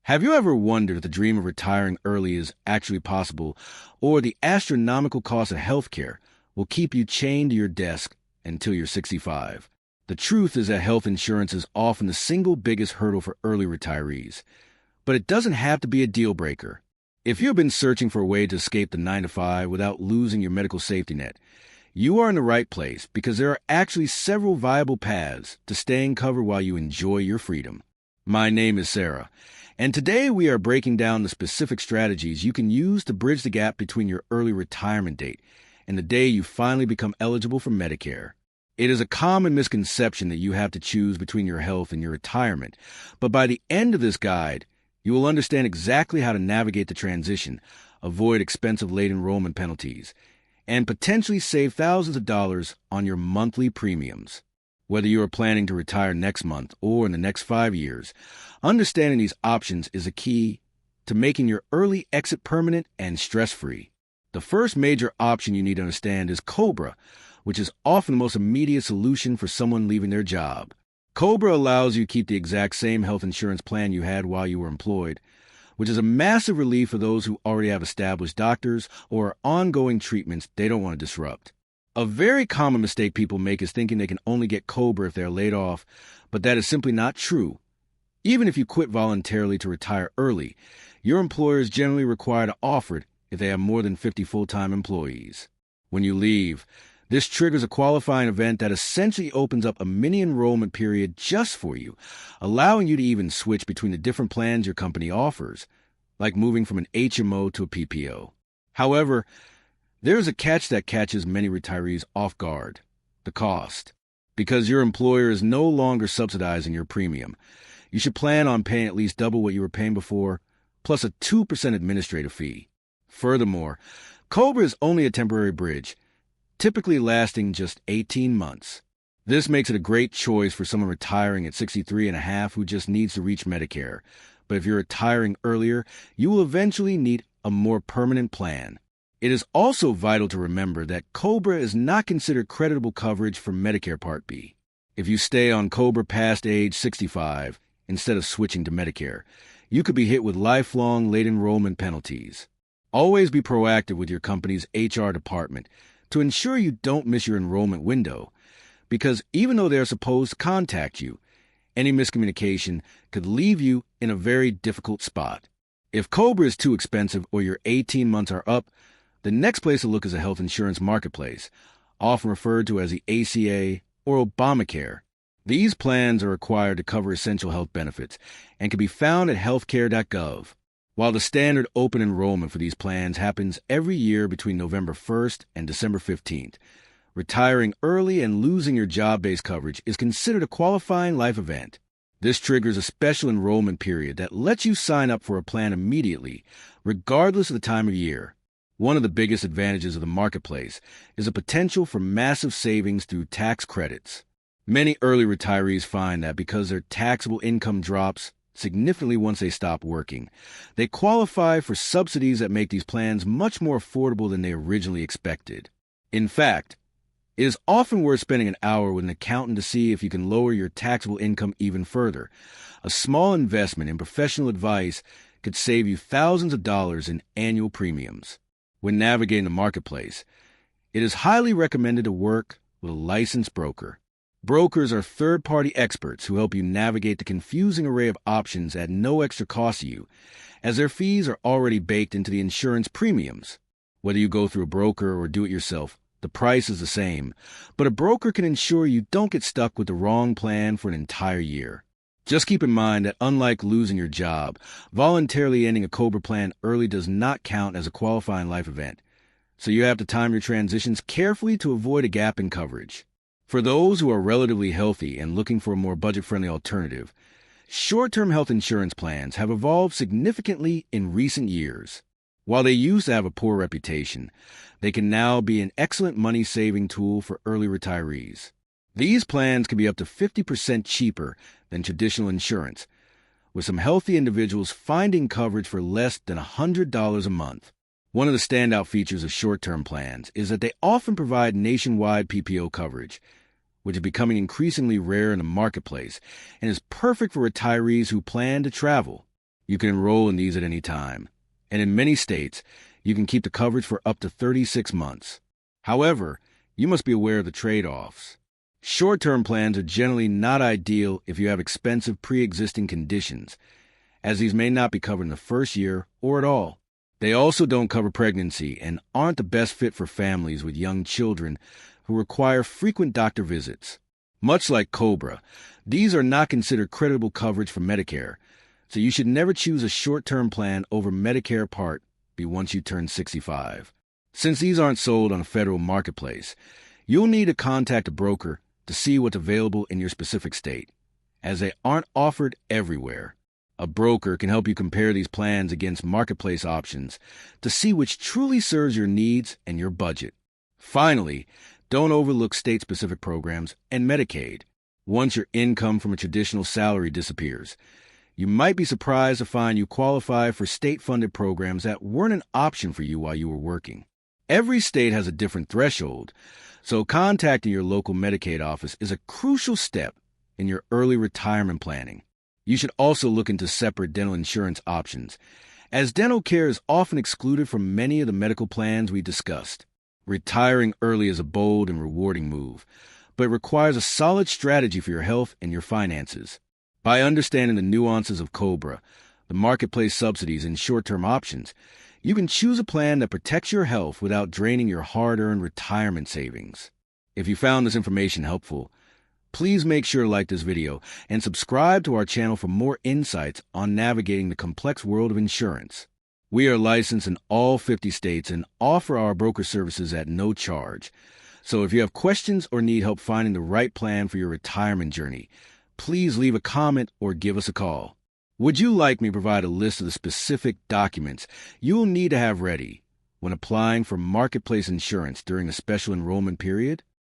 Have you ever wondered if the dream of retiring early is actually possible, or the astronomical cost of healthcare will keep you chained to your desk until you're 65? The truth is that health insurance is often the single biggest hurdle for early retirees, but it doesn't have to be a deal breaker. If you've been searching for a way to escape the 9 to 5 without losing your medical safety net, you are in the right place because there are actually several viable paths to staying covered while you enjoy your freedom. My name is Sarah, and today we are breaking down the specific strategies you can use to bridge the gap between your early retirement date and the day you finally become eligible for Medicare. It is a common misconception that you have to choose between your health and your retirement, but by the end of this guide, you will understand exactly how to navigate the transition, avoid expensive late enrollment penalties, and potentially save thousands of dollars on your monthly premiums. Whether you are planning to retire next month or in the next 5 years, understanding these options is a key to making your early exit permanent and stress-free. The first major option you need to understand is COBRA, which is often the most immediate solution for someone leaving their job. COBRA allows you to keep the exact same health insurance plan you had while you were employed, which is a massive relief for those who already have established doctors or ongoing treatments they don't want to disrupt. A very common mistake people make is thinking they can only get COBRA if they are laid off, but that is simply not true. Even if you quit voluntarily to retire early, your employer is generally required to offer it if they have more than 50 full-time employees. When you leave, this triggers a qualifying event that essentially opens up a mini enrollment period just for you, allowing you to even switch between the different plans your company offers, like moving from an HMO to a PPO. However, there is a catch that catches many retirees off guard: the cost. Because your employer is no longer subsidizing your premium, you should plan on paying at least double what you were paying before, plus a 2% administrative fee. Furthermore, COBRA is only a temporary bridge, typically lasting just 18 months. This makes it a great choice for someone retiring at 63 and a half who just needs to reach Medicare. But if you're retiring earlier, you will eventually need a more permanent plan. It is also vital to remember that COBRA is not considered creditable coverage for Medicare Part B. If you stay on COBRA past age 65 instead of switching to Medicare, you could be hit with lifelong late enrollment penalties. Always be proactive with your company's HR department to ensure you don't miss your enrollment window, because even though they are supposed to contact you, any miscommunication could leave you in a very difficult spot. If COBRA is too expensive or your 18 months are up, the next place to look is a health insurance marketplace, often referred to as the ACA or Obamacare. These plans are required to cover essential health benefits and can be found at healthcare.gov. While the standard open enrollment for these plans happens every year between November 1st and December 15th, retiring early and losing your job-based coverage is considered a qualifying life event. This triggers a special enrollment period that lets you sign up for a plan immediately, regardless of the time of year. One of the biggest advantages of the marketplace is the potential for massive savings through tax credits. Many early retirees find that because their taxable income drops significantly once they stop working, they qualify for subsidies that make these plans much more affordable than they originally expected. In fact, it is often worth spending an hour with an accountant to see if you can lower your taxable income even further. A small investment in professional advice could save you thousands of dollars in annual premiums. When navigating the marketplace, it is highly recommended to work with a licensed broker. Brokers are third-party experts who help you navigate the confusing array of options at no extra cost to you, as their fees are already baked into the insurance premiums. Whether you go through a broker or do it yourself, the price is the same, but a broker can ensure you don't get stuck with the wrong plan for an entire year. Just keep in mind that unlike losing your job, voluntarily ending a COBRA plan early does not count as a qualifying life event, so you have to time your transitions carefully to avoid a gap in coverage. For those who are relatively healthy and looking for a more budget-friendly alternative, short-term health insurance plans have evolved significantly in recent years. While they used to have a poor reputation, they can now be an excellent money-saving tool for early retirees. These plans can be up to 50% cheaper than traditional insurance, with some healthy individuals finding coverage for less than $100 a month. One of the standout features of short-term plans is that they often provide nationwide PPO coverage, which is becoming increasingly rare in the marketplace and is perfect for retirees who plan to travel. You can enroll in these at any time, and in many states, you can keep the coverage for up to 36 months. However, you must be aware of the trade-offs. Short-term plans are generally not ideal if you have expensive pre-existing conditions, as these may not be covered in the first year or at all. They also don't cover pregnancy and aren't the best fit for families with young children who require frequent doctor visits. Much like COBRA, these are not considered creditable coverage for Medicare, so you should never choose a short-term plan over Medicare Part B once you turn 65. Since these aren't sold on a federal marketplace, you'll need to contact a broker to see what's available in your specific state, as they aren't offered everywhere. A broker can help you compare these plans against marketplace options to see which truly serves your needs and your budget. Finally, don't overlook state-specific programs and Medicaid. Once your income from a traditional salary disappears, you might be surprised to find you qualify for state-funded programs that weren't an option for you while you were working. Every state has a different threshold, so contacting your local Medicaid office is a crucial step in your early retirement planning. You should also look into separate dental insurance options, as dental care is often excluded from many of the medical plans we discussed. Retiring early is a bold and rewarding move, but it requires a solid strategy for your health and your finances. By understanding the nuances of COBRA, the marketplace subsidies, and short-term options, you can choose a plan that protects your health without draining your hard-earned retirement savings. If you found this information helpful, please make sure to like this video and subscribe to our channel for more insights on navigating the complex world of insurance. We are licensed in all 50 states and offer our broker services at no charge. So if you have questions or need help finding the right plan for your retirement journey, please leave a comment or give us a call. Would you like me to provide a list of the specific documents you will need to have ready when applying for marketplace insurance during the special enrollment period?